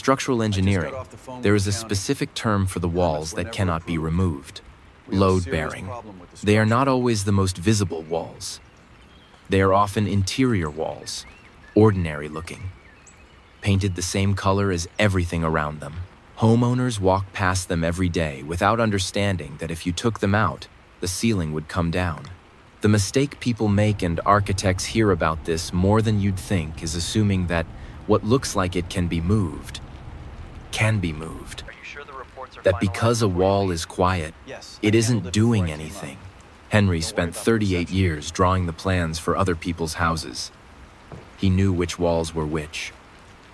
structural engineering, there is a specific term for the walls that cannot be removed: load-bearing. They are not always the most visible walls. They are often interior walls, ordinary-looking, painted the same color as everything around them. Homeowners walk past them every day without understanding that if you took them out, the ceiling would come down. The mistake people make, and architects hear about this more than you'd think, is assuming that what looks like it can be moved, can be moved. Are you sure the reports are That because a wall is quiet, it isn't doing anything. anything. Henry spent 38 years drawing the plans for other people's houses. He knew which walls were which.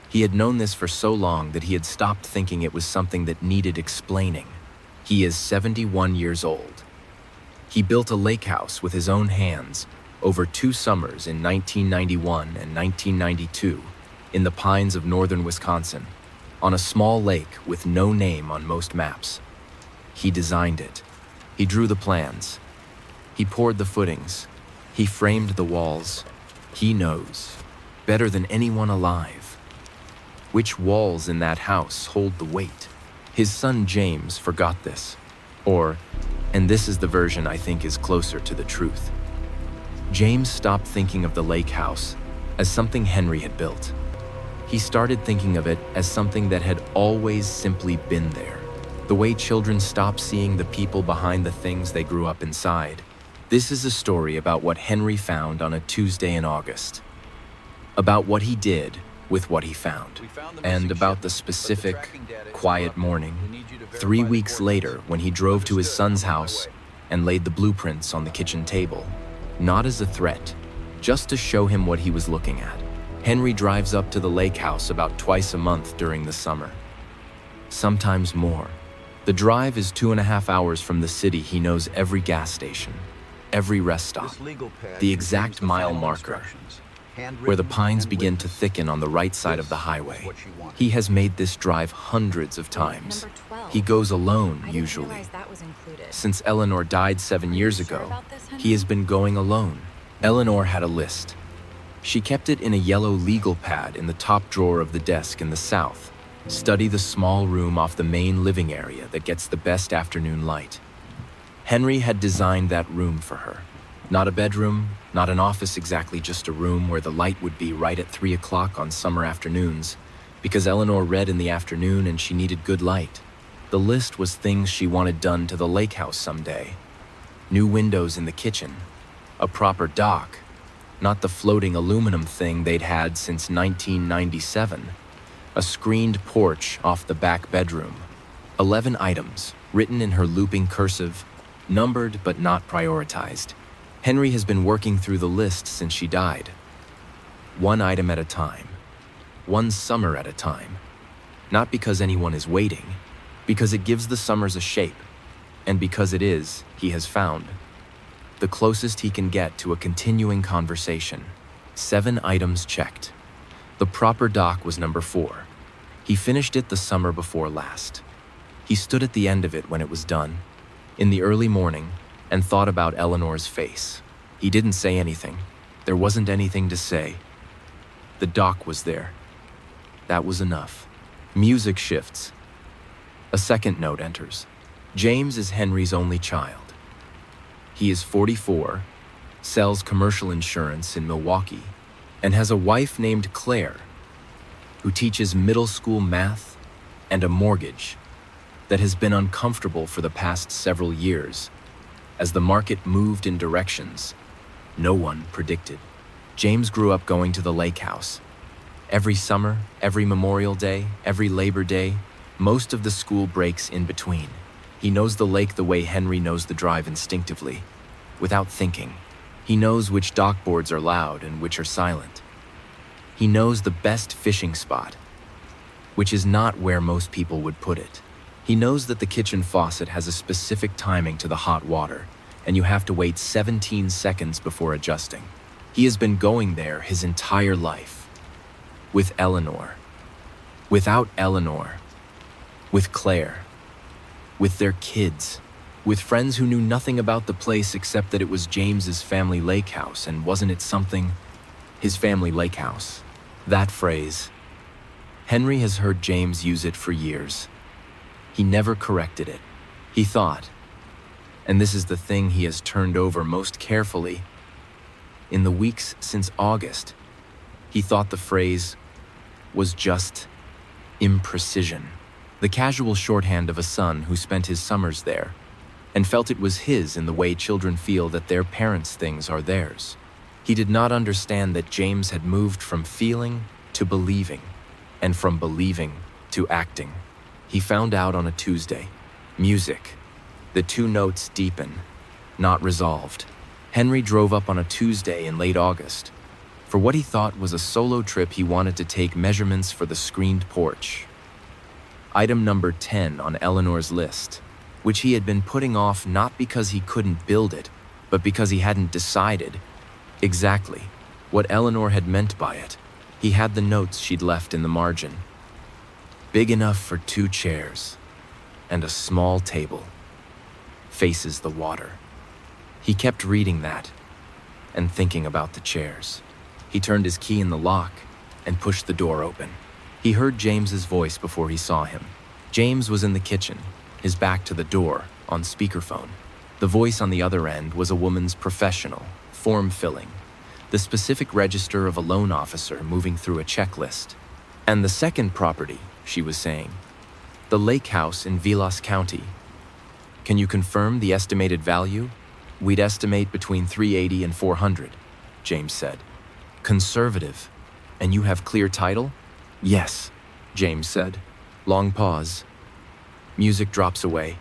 He had known this for so long that he had stopped thinking it was something that needed explaining. He is 71 years old. He built a lake house with his own hands over 2 summers in 1991 and 1992 in the pines of northern Wisconsin, on a small lake with no name on most maps. He designed it. He drew the plans. He poured the footings. He framed the walls. He knows, better than anyone alive, which walls in that house hold the weight. His son James forgot this. And this is the version I think is closer to the truth. James stopped thinking of the lake house as something Henry had built. He started thinking of it as something that had always simply been there. The way children stop seeing the people behind the things they grew up inside. This is a story about what Henry found on a Tuesday in August. About what he did with what he found. And about the specific, quiet morning, 3 weeks later, when he drove to his son's house and laid the blueprints on the kitchen table. Not as a threat, just to show him what he was looking at. Henry drives up to the lake house about twice a month during the summer. Sometimes more. The drive is 2.5 hours from the city. He knows every gas station, every rest stop, the exact mile marker, where the pines begin to thicken on the right side of the highway. He has made this drive hundreds of times. He goes alone, usually. Since Eleanor died 7 years ago, he has been going alone. Eleanor had a list. She kept it in a yellow legal pad in the top drawer of the desk in the south. Study the small room off the main living area that gets the best afternoon light. Henry had designed that room for her. Not a bedroom, not an office exactly, just a room where the light would be right at 3 o'clock on summer afternoons, because Eleanor read in the afternoon and she needed good light. The list was things she wanted done to the lake house someday. New windows in the kitchen, a proper dock, not the floating aluminum thing they'd had since 1997, a screened porch off the back bedroom. 11 items, written in her looping cursive, numbered but not prioritized. Henry has been working through the list since she died. 1 item at a time. 1 summer at a time. Not because anyone is waiting, because it gives the summers a shape, and because it is, he has found, the closest he can get to a continuing conversation. 7 items checked. The proper dock was number 4. He finished it the summer before last. He stood at the end of it when it was done, in the early morning, and thought about Eleanor's face. He didn't say anything. There wasn't anything to say. The dock was there. That was enough. Music shifts. A second note enters. James is Henry's only child. He is 44, sells commercial insurance in Milwaukee, and has a wife named Claire, who teaches middle school math and a mortgage that has been uncomfortable for the past several years as the market moved in directions no one predicted. James grew up going to the lake house. Every summer, every Memorial Day, every Labor Day, most of the school breaks in between. He knows the lake the way Henry knows the drive instinctively, without thinking. He knows which dock boards are loud and which are silent. He knows the best fishing spot, which is not where most people would put it. He knows that the kitchen faucet has a specific timing to the hot water, and you have to wait 17 seconds before adjusting. He has been going there his entire life. With Eleanor. Without Eleanor. With Claire. With their kids. With friends who knew nothing about the place except that it was James's family lake house, and wasn't it something? His family lake house. That phrase. Henry has heard James use it for years. He never corrected it. He thought, and this is the thing he has turned over most carefully, in the weeks since August, he thought the phrase was just imprecision, the casual shorthand of a son who spent his summers there and felt it was his in the way children feel that their parents' things are theirs. He did not understand that James had moved from feeling to believing, and from believing to acting. He found out on a Tuesday. Music. The two notes deepen, not resolved. Henry drove up on a Tuesday in late August. For what he thought was a solo trip, he wanted to take measurements for the screened porch. Item number 10 on Eleanor's list, which he had been putting off not because he couldn't build it, but because he hadn't decided exactly what Eleanor had meant by it. He had the notes she'd left in the margin. Big enough for 2 chairs and a small table. Faces the water. He kept reading that and thinking about the chairs. He turned his key in the lock and pushed the door open. He heard James's voice before he saw him. James was in the kitchen, his back to the door, on speakerphone. The voice on the other end was a woman's professional, form-filling, the specific register of a loan officer moving through a checklist. And the second property, she was saying, the lake house in Vilas County. Can you confirm the estimated value? We'd estimate between 380 and 400, James said. Conservative. And you have clear title? Yes, James said. Long pause. Music drops away.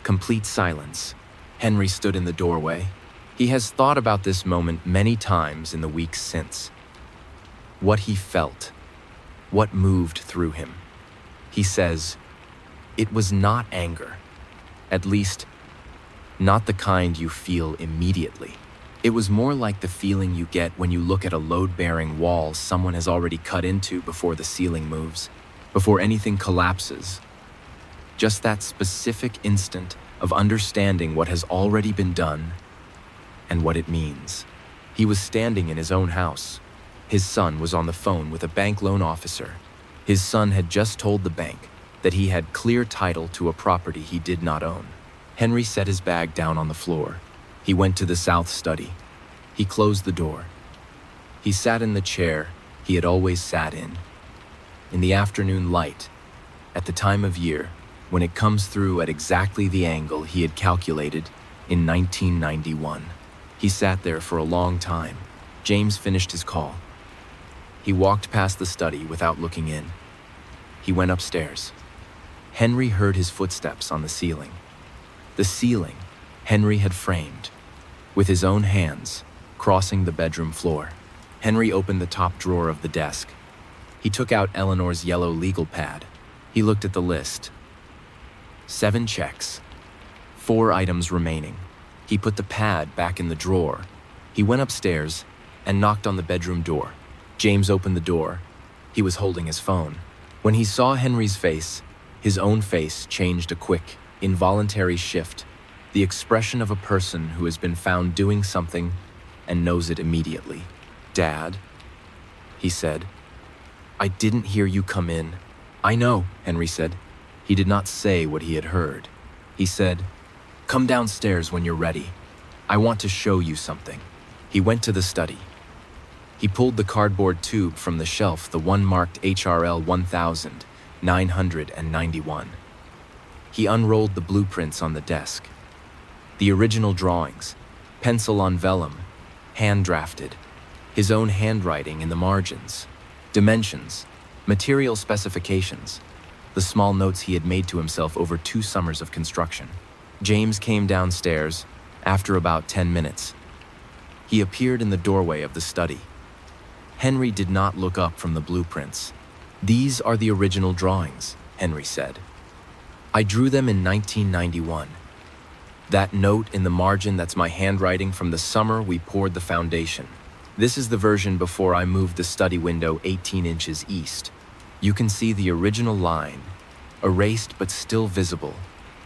Complete silence. Henry stood in the doorway. He has thought about this moment many times in the weeks since. What he felt. What moved through him. He says, it was not anger. At least, not the kind you feel immediately. It was more like the feeling you get when you look at a load-bearing wall someone has already cut into before the ceiling moves, before anything collapses. Just that specific instant of understanding what has already been done and what it means. He was standing in his own house. His son was on the phone with a bank loan officer. His son had just told the bank that he had clear title to a property he did not own. Henry set his bag down on the floor. He went to the south study. He closed the door. He sat in the chair he had always sat in the afternoon light, at the time of year when it comes through at exactly the angle he had calculated in 1991. He sat there for a long time. James finished his call. He walked past the study without looking in. He went upstairs. Henry heard his footsteps on the ceiling. The ceiling Henry had framed, with his own hands, crossing the bedroom floor. Henry opened the top drawer of the desk. He took out Eleanor's yellow legal pad. He looked at the list. 7 checks. 4 items remaining. He put the pad back in the drawer. He went upstairs and knocked on the bedroom door. James opened the door. He was holding his phone. When he saw Henry's face, his own face changed a quick, involuntary shift. The expression of a person who has been found doing something and knows it immediately. Dad, he said. I didn't hear you come in. I know, Henry said. He did not say what he had heard. He said, come downstairs when you're ready. I want to show you something. He went to the study. He pulled the cardboard tube from the shelf, the one marked HRL 1991. He unrolled the blueprints on the desk. The original drawings, pencil on vellum, hand-drafted, his own handwriting in the margins, dimensions, material specifications, the small notes he had made to himself over 2 summers of construction. James came downstairs after about 10 minutes. He appeared in the doorway of the study. Henry did not look up from the blueprints. These are the original drawings, Henry said. I drew them in 1991. That note in the margin, that's my handwriting from the summer we poured the foundation. This is the version before I moved the study window 18 inches east. You can see the original line, erased but still visible,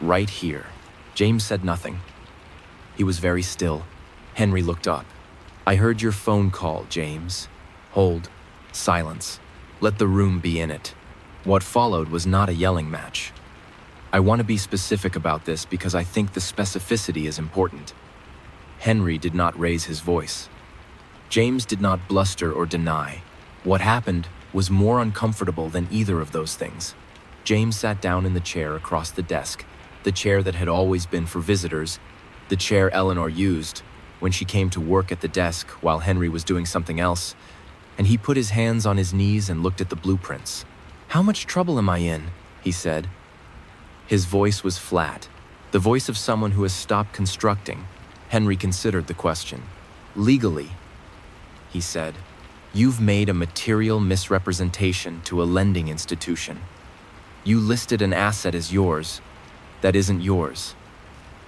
right here. James said nothing. He was very still. Henry looked up. I heard your phone call, James. Hold. Silence. Let the room be in it. What followed was not a yelling match. I want to be specific about this because I think the specificity is important. Henry did not raise his voice. James did not bluster or deny. What happened was more uncomfortable than either of those things. James sat down in the chair across the desk, the chair that had always been for visitors, the chair Eleanor used when she came to work at the desk while Henry was doing something else, and he put his hands on his knees and looked at the blueprints. "How much trouble am I in?" he said. His voice was flat, the voice of someone who has stopped constructing. Henry considered the question. "Legally," he said, "you've made a material misrepresentation to a lending institution. You listed an asset as yours that isn't yours.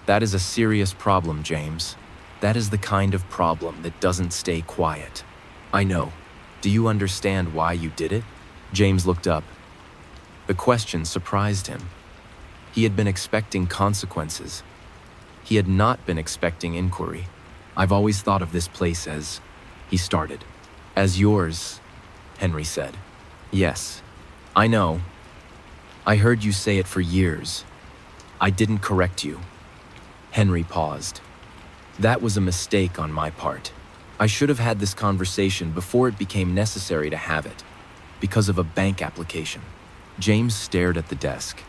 That is a serious problem, James. That is the kind of problem that doesn't stay quiet." "I know. Do you understand why you did it?" James looked up. The question surprised him. He had been expecting consequences. He had not been expecting inquiry. "I've always thought of this place as," he started. "As yours," Henry said. "Yes, I know. I heard you say it for years. I didn't correct you." Henry paused. "That was a mistake on my part. I should have had this conversation before it became necessary to have it, because of a bank application." James stared at the desk.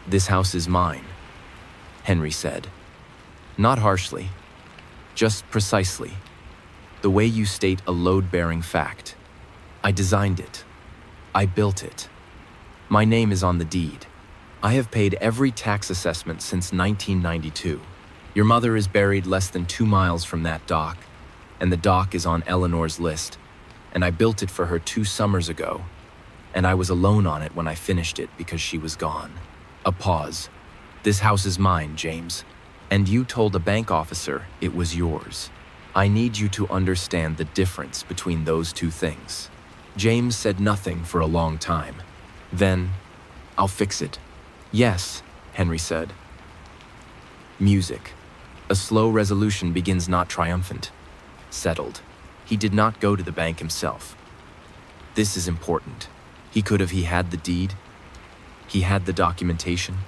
"This house is mine," Henry said. Not harshly, just precisely. The way you state a load-bearing fact. I designed it. I built it. My name is on the deed. I have paid every tax assessment since 1992. Your mother is buried less than 2 miles from that dock, and the dock is on Eleanor's list, and I built it for her 2 summers ago, and I was alone on it when I finished it because she was gone. A pause. "This house is mine, James, and you told a bank officer it was yours. I need you to understand the difference between those two things." James said nothing for a long time. Then, "I'll fix it." "Yes," Henry said. Music. A slow resolution begins not triumphant. Settled. He did not go to the bank himself. This is important. He had the deed. He had the documentation.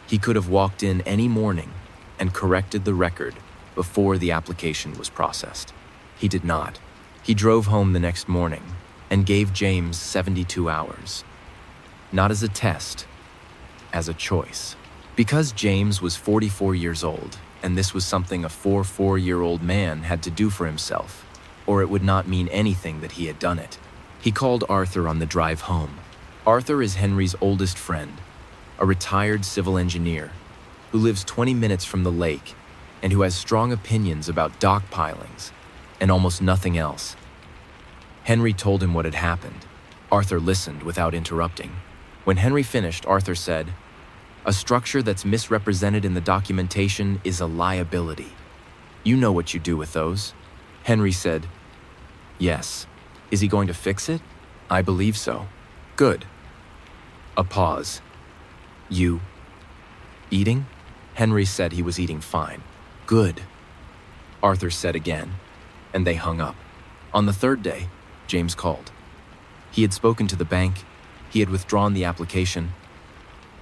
He could have walked in any morning and corrected the record before the application was processed. He did not. He drove home the next morning and gave James 72 hours. Not as a test, as a choice. Because James was 44 years old, and this was something a 44-year-old man had to do for himself, or it would not mean anything that he had done it. He called Arthur on the drive home. Arthur is Henry's oldest friend, a retired civil engineer who lives 20 minutes from the lake and who has strong opinions about dock pilings and almost nothing else. Henry told him what had happened. Arthur listened without interrupting. When Henry finished, Arthur said, "A structure that's misrepresented in the documentation is a liability. You know what you do with those." Henry said, "Yes. Is he going to fix it?" "I believe so." "Good." A pause. "You eating?" Henry said he was eating fine. "Good," Arthur said again, and they hung up. On the 3rd day, James called. He had spoken to the bank. He had withdrawn the application.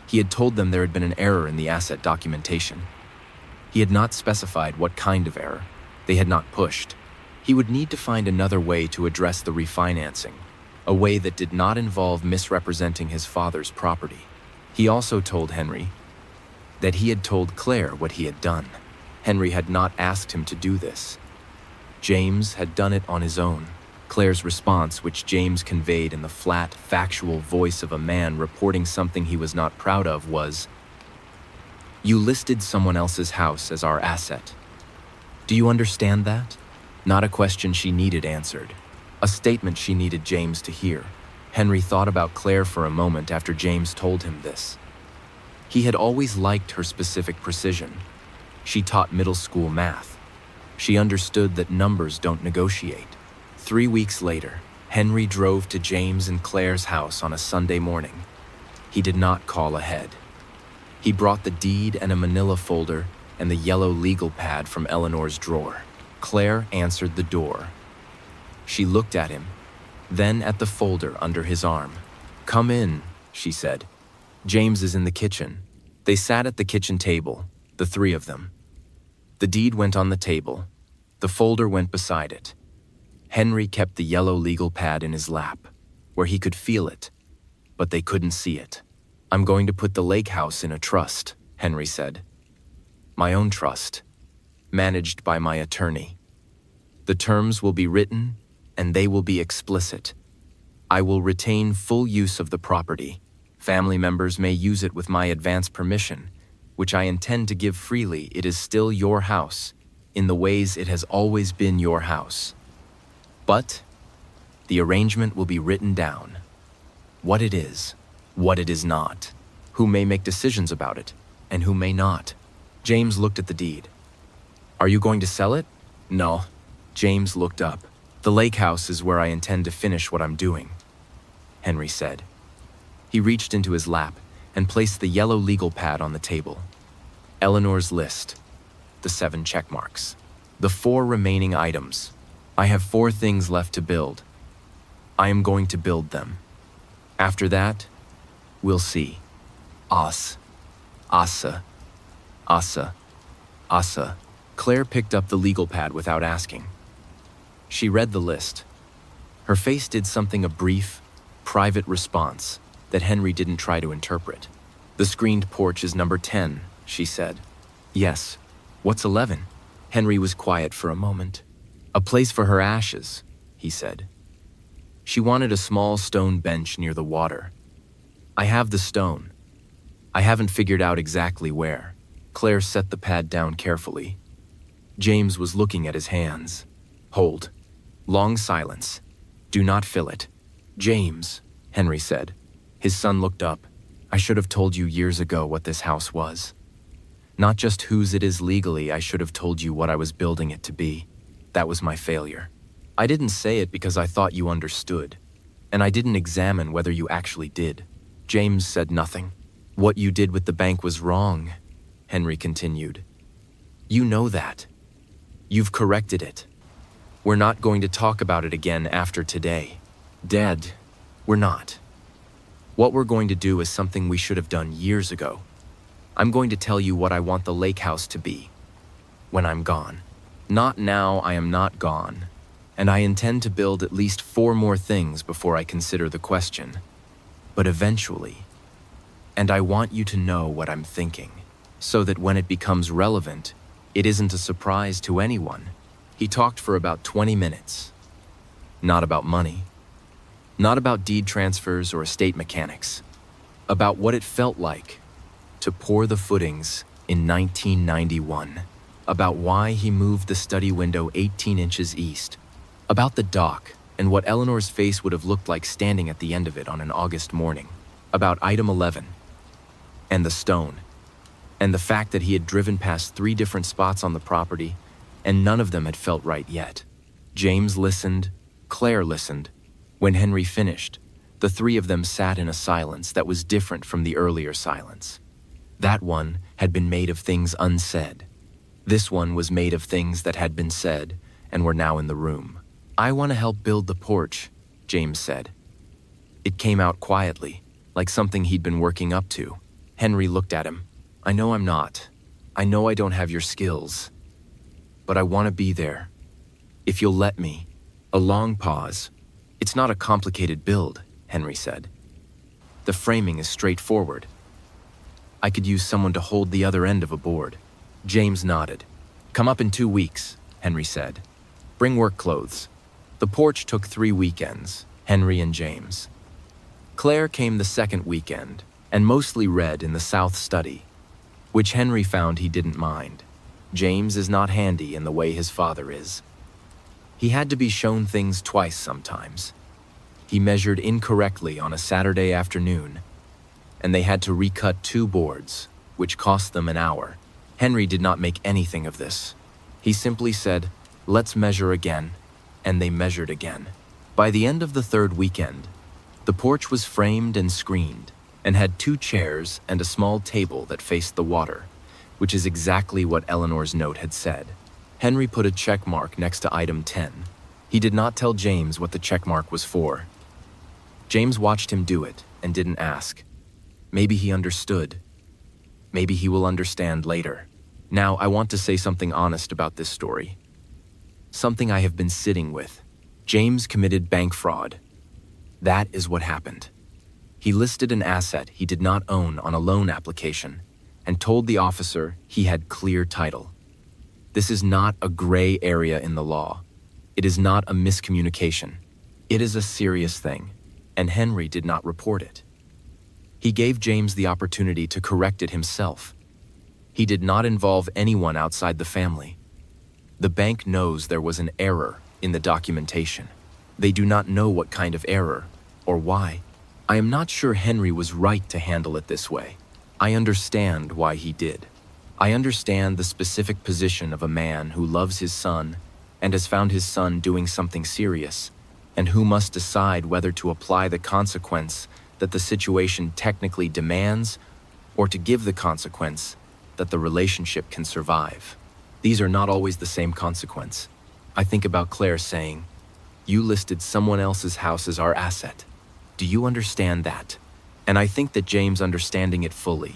He had told them there had been an error in the asset documentation. He had not specified what kind of error. They had not pushed. He would need to find another way to address the refinancing, a way that did not involve misrepresenting his father's property. He also told Henry that he had told Claire what he had done. Henry had not asked him to do this. James had done it on his own. Claire's response, which James conveyed in the flat, factual voice of a man reporting something he was not proud of, was, "You listed someone else's house as our asset. Do you understand that?" Not a question she needed answered. A statement she needed James to hear. Henry thought about Claire for a moment after James told him this. He had always liked her specific precision. She taught middle school math. She understood that numbers don't negotiate. 3 weeks later, Henry drove to James and Claire's house on a Sunday morning. He did not call ahead. He brought the deed and a manila folder and the yellow legal pad from Eleanor's drawer. Claire answered the door. She looked at him, then at the folder under his arm. "Come in," she said. "James is in the kitchen." They sat at the kitchen table, the three of them. The deed went on the table. The folder went beside it. Henry kept the yellow legal pad in his lap, where he could feel it, but they couldn't see it. "I'm going to put the lake house in a trust," Henry said. "My own trust, managed by my attorney. The terms will be written, and they will be explicit. I will retain full use of the property. Family members may use it with my advance permission, which I intend to give freely. It is still your house, in the ways it has always been your house. But the arrangement will be written down. What it is not, who may make decisions about it, and who may not." James looked at the deed. "Are you going to sell it?" "No." James looked up. "The lake house is where I intend to finish what I'm doing," Henry said. He reached into his lap and placed the yellow legal pad on the table. Eleanor's list, the 7 check marks, the 4 remaining items. "I have 4 things left to build. I am going to build them. After that, we'll see. Asa, Asa, Asa, Asa." Claire picked up the legal pad without asking. She read the list. Her face did something, a brief, private response that Henry didn't try to interpret. "The screened porch is number 10, she said. "Yes. What's 11? Henry was quiet for a moment. "A place for her ashes," he said. "She wanted a small stone bench near the water. I have the stone. I haven't figured out exactly where." Claire set the pad down carefully. James was looking at his hands. "Hold." Long silence. "Do not fill it." "James," Henry said. His son looked up. "I should have told you years ago what this house was. Not just whose it is legally, I should have told you what I was building it to be. That was my failure. I didn't say it because I thought you understood, and I didn't examine whether you actually did." James said nothing. "What you did with the bank was wrong," Henry continued. "You know that. You've corrected it. We're not going to talk about it again after today. Dad, we're not. What we're going to do is something we should have done years ago. I'm going to tell you what I want the lake house to be when I'm gone. Not now, I am not gone, and I intend to build at least 4 more things before I consider the question. But eventually. And I want you to know what I'm thinking, so that when it becomes relevant, it isn't a surprise to anyone." He talked for about 20 minutes. Not about money. Not about deed transfers or estate mechanics. About what it felt like to pour the footings in 1991. About why he moved the study window 18 inches east. About the dock and what Eleanor's face would have looked like standing at the end of it on an August morning. About item 11. And the stone. And the fact that he had driven past 3 different spots on the property, and none of them had felt right yet. James listened. Claire listened. When Henry finished, the 3 of them sat in a silence that was different from the earlier silence. That one had been made of things unsaid. This one was made of things that had been said and were now in the room. "I want to help build the porch," James said. It came out quietly, like something he'd been working up to. Henry looked at him. "I know I'm not. I know I don't have your skills. But I want to be there. If you'll let me." A long pause. "It's not a complicated build," Henry said. "The framing is straightforward. I could use someone to hold the other end of a board." James nodded. "Come up in 2 weeks," Henry said. "Bring work clothes." The porch took 3 weekends, Henry and James. Claire came the second weekend, and mostly read in the South Study, which Henry found he didn't mind. James is not handy in the way his father is. He had to be shown things twice sometimes. He measured incorrectly on a Saturday afternoon, and they had to recut 2 boards, which cost them an hour. Henry did not make anything of this. He simply said, "Let's measure again," and they measured again. By the end of the 3rd weekend, the porch was framed and screened, and had 2 chairs and a small table that faced the water, which is exactly what Eleanor's note had said. Henry put a check mark next to item 10. He did not tell James what the checkmark was for. James watched him do it and didn't ask. Maybe he understood. Maybe he will understand later. Now, I want to say something honest about this story. Something I have been sitting with. James committed bank fraud. That is what happened. He listed an asset he did not own on a loan application and told the officer he had clear title. This is not a gray area in the law. It is not a miscommunication. It is a serious thing, and Henry did not report it. He gave James the opportunity to correct it himself. He did not involve anyone outside the family. The bank knows there was an error in the documentation. They do not know what kind of error or why. I am not sure Henry was right to handle it this way. I understand why he did. I understand the specific position of a man who loves his son and has found his son doing something serious, and who must decide whether to apply the consequence that the situation technically demands or to give the consequence that the relationship can survive. These are not always the same consequence. I think about Claire saying, "You listed someone else's house as our asset. Do you understand that?" And I think that James understanding it fully,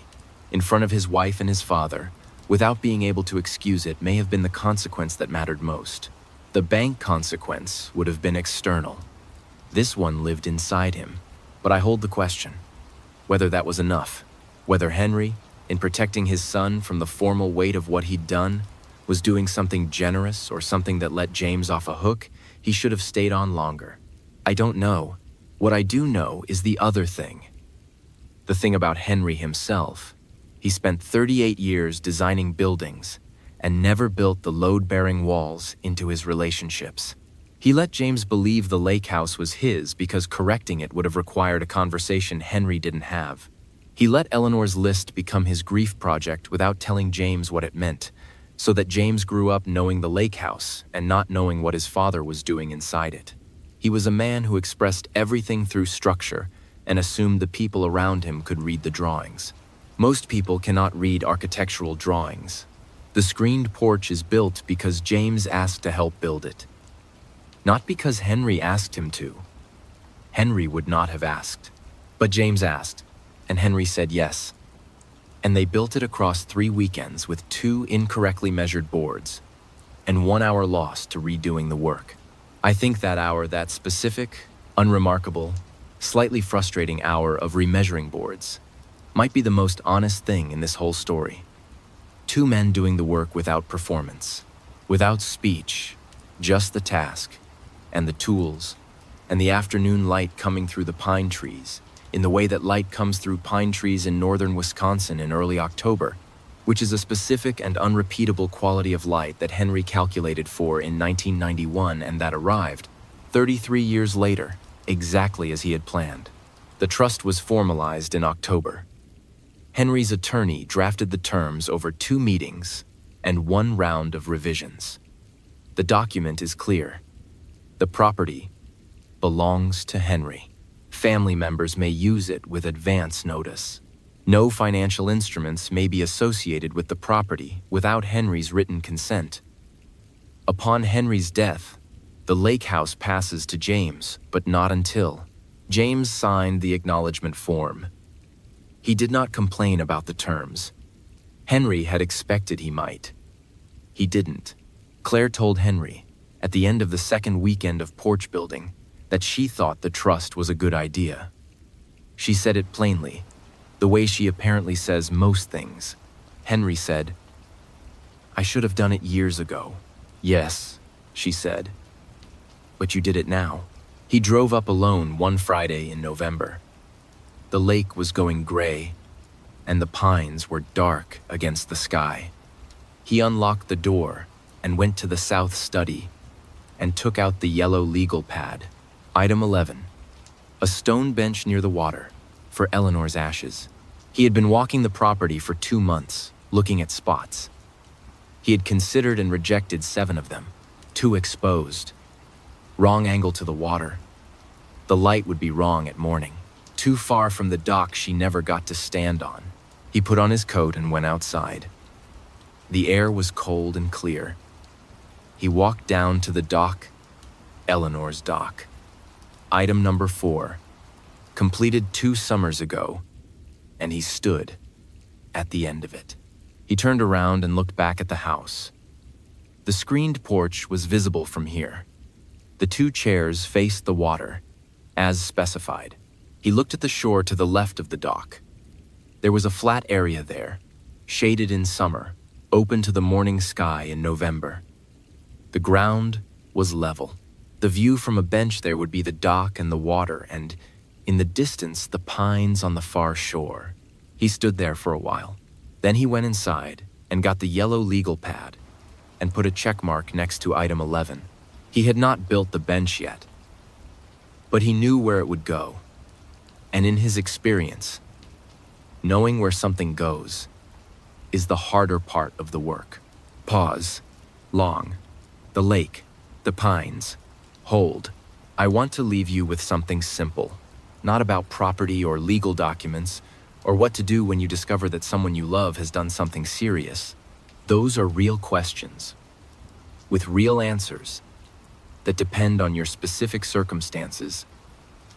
in front of his wife and his father, without being able to excuse it, may have been the consequence that mattered most. The bank consequence would have been external. This one lived inside him. But I hold the question, whether that was enough, whether Henry, in protecting his son from the formal weight of what he'd done, was doing something generous or something that let James off a hook. He should have stayed on longer. I don't know. What I do know is the other thing. The thing about Henry himself. He spent 38 years designing buildings and never built the load-bearing walls into his relationships. He let James believe the lake house was his because correcting it would have required a conversation Henry didn't have. He let Eleanor's list become his grief project without telling James what it meant, so that James grew up knowing the lake house and not knowing what his father was doing inside it. He was a man who expressed everything through structure and assumed the people around him could read the drawings. Most people cannot read architectural drawings. The screened porch is built because James asked to help build it. Not because Henry asked him to. Henry would not have asked. But James asked, and Henry said yes. And they built it across 3 weekends with 2 incorrectly measured boards, and 1 hour lost to redoing the work. I think that hour, that specific, unremarkable, slightly frustrating hour of remeasuring boards, might be the most honest thing in this whole story. 2 men doing the work without performance, without speech, just the task, and the tools, and the afternoon light coming through the pine trees, in the way that light comes through pine trees in northern Wisconsin in early October, which is a specific and unrepeatable quality of light that Henry calculated for in 1991 and that arrived 33 years later, exactly as he had planned. The trust was formalized in October. Henry's attorney drafted the terms over 2 meetings and 1 round of revisions. The document is clear. The property belongs to Henry. Family members may use it with advance notice. No financial instruments may be associated with the property without Henry's written consent. Upon Henry's death, the lake house passes to James, but not until. James signed the acknowledgement form. He did not complain about the terms. Henry had expected he might. He didn't. Claire told Henry, at the end of the 2nd weekend of porch building, that she thought the trust was a good idea. She said it plainly, the way she apparently says most things. Henry said, "I should have done it years ago." "Yes," she said, "but you did it now." He drove up alone one Friday in November. The lake was going gray, and the pines were dark against the sky. He unlocked the door and went to the south study and took out the yellow legal pad. Item 11, a stone bench near the water for Eleanor's ashes. He had been walking the property for 2 months, looking at spots. He had considered and rejected 7 of them, too exposed. Wrong angle to the water. The light would be wrong at morning. Too far from the dock she never got to stand on. He put on his coat and went outside. The air was cold and clear. He walked down to the dock Eleanor's dock. Item number 4, completed 2 summers ago, and he stood at the end of it. He turned around and looked back at the house. The screened porch was visible from here. The 2 chairs faced the water, as specified. He looked at the shore to the left of the dock. There was a flat area there, shaded in summer, open to the morning sky in November. The ground was level. The view from a bench there would be the dock and the water, and in the distance, the pines on the far shore. He stood there for a while. Then he went inside and got the yellow legal pad and put a check mark next to item 11. He had not built the bench yet, but he knew where it would go. And in his experience, knowing where something goes is the harder part of the work. Pause. Long. The lake. The pines. Hold. I want to leave you with something simple, not about property or legal documents, or what to do when you discover that someone you love has done something serious. Those are real questions, with real answers, that depend on your specific circumstances,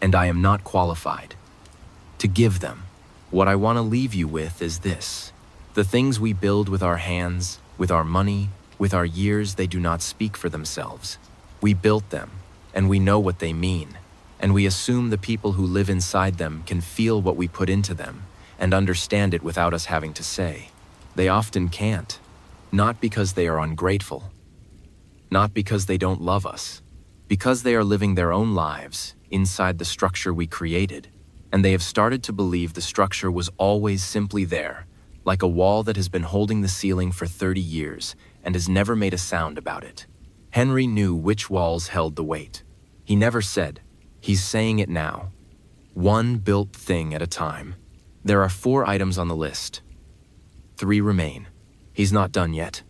and I am not qualified to give them. What I want to leave you with is this. The things we build with our hands, with our money, with our years, they do not speak for themselves. We built them, and we know what they mean, and we assume the people who live inside them can feel what we put into them and understand it without us having to say. They often can't, not because they are ungrateful, not because they don't love us, because they are living their own lives inside the structure we created, and they have started to believe the structure was always simply there, like a wall that has been holding the ceiling for 30 years and has never made a sound about it. Henry knew which walls held the weight. He never said, he's saying it now. One built thing at a time. There are 4 items on the list. 3 remain. He's not done yet.